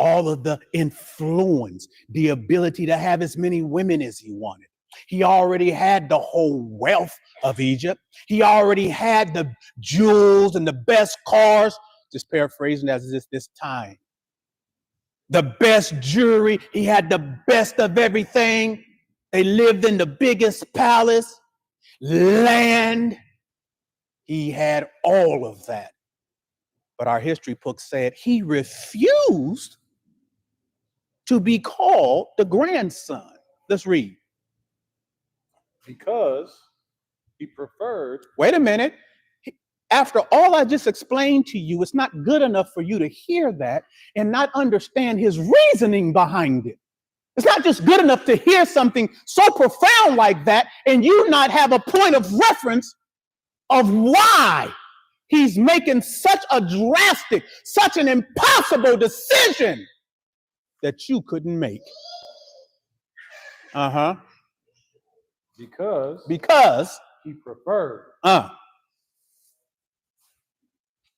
all of the influence, the ability to have as many women as he wanted. He already had the whole wealth of Egypt. He already had the jewels and the best cars, just paraphrasing as this time. The best jewelry. He had the best of everything. They lived in the biggest palace, land. He had all of that. But our history book said he refused to be called the grandson. Let's read. Because he preferred. Wait a minute. After all I just explained to you, it's not good enough for you to hear that and not understand his reasoning behind it. It's not just good enough to hear something so profound like that and you not have a point of reference of why he's making such a drastic, such an impossible decision that you couldn't make. Because he preferred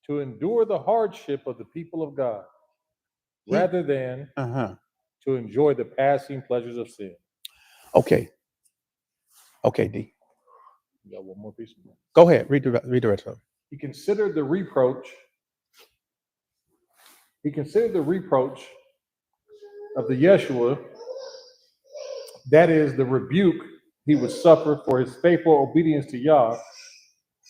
to endure the hardship of the people of God rather than to enjoy the passing pleasures of sin. Okay, D. You got one more piece. Go ahead. Read the rest of it. He considered the reproach. He considered the reproach of the Yeshua, that is the rebuke he would suffer for his faithful obedience to Yah,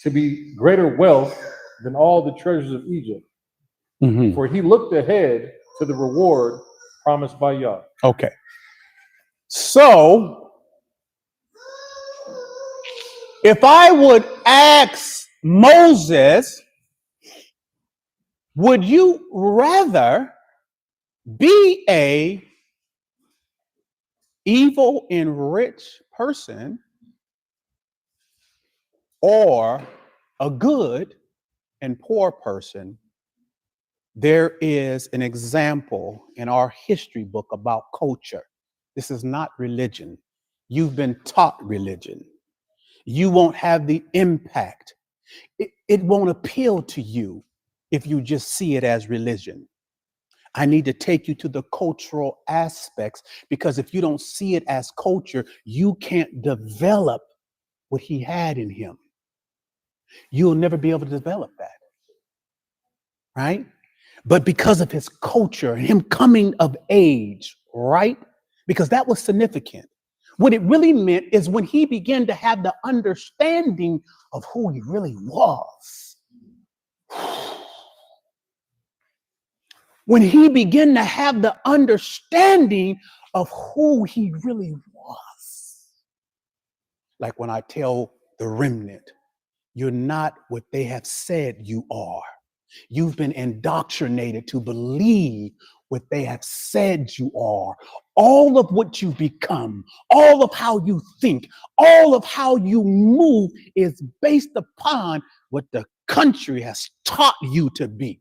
to be greater wealth than all the treasures of Egypt. For he looked ahead to the reward promised by Yah. Okay. So, if I would ask Moses, would you rather be a evil and rich person or a good and poor person? There is an example in our history book about culture. This is not religion. You've been taught religion. You won't have the impact. It won't appeal to you if you just see it as religion. I need to take you to the cultural aspects, because if you don't see it as culture, you can't develop what he had in him. You'll never be able to develop that, right? But because of his culture and him coming of age, right? Because that was significant. What it really meant is when he began to have the understanding of who he really was. When he began to have the understanding of who he really was. Like when I tell the remnant, you're not what they have said you are. You've been indoctrinated to believe what they have said you are. All of what you've become, all of how you think, all of how you move is based upon what the country has taught you to be.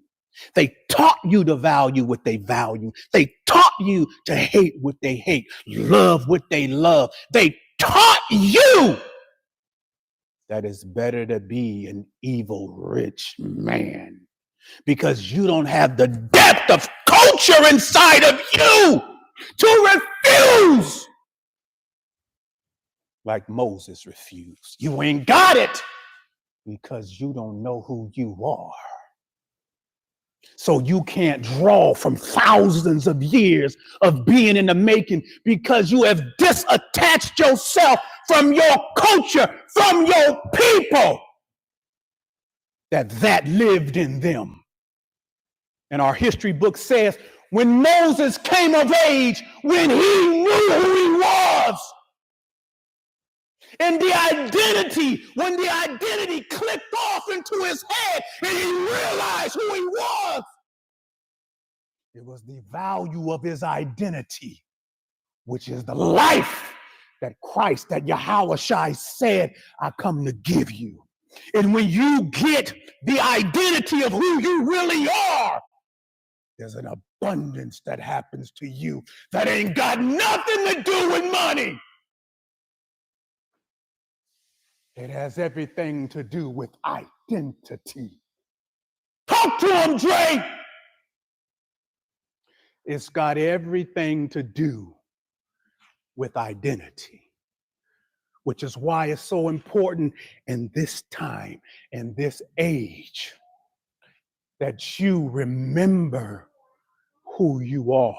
They taught you to value what they value. They taught you to hate what they hate, love what they love. They taught you that it's better to be an evil rich man, because you don't have the depth of culture inside of you to refuse like Moses refused. You ain't got it because you don't know who you are. So you can't draw from thousands of years of being in the making, because you have disattached yourself from your culture, from your people that lived in them. And our history book says when Moses came of age, when he knew who he was, and the identity, when the identity clicked off into his head and he realized who he was, it was the value of his identity, which is the life that Christ, that Yahushua said, I come to give you. And when you get the identity of who you really are, there's an abundance that happens to you that ain't got nothing to do with money. It has everything to do with identity. Talk to him, Dre. It's got everything to do with identity, which is why it's so important in this time and this age that you remember who you are.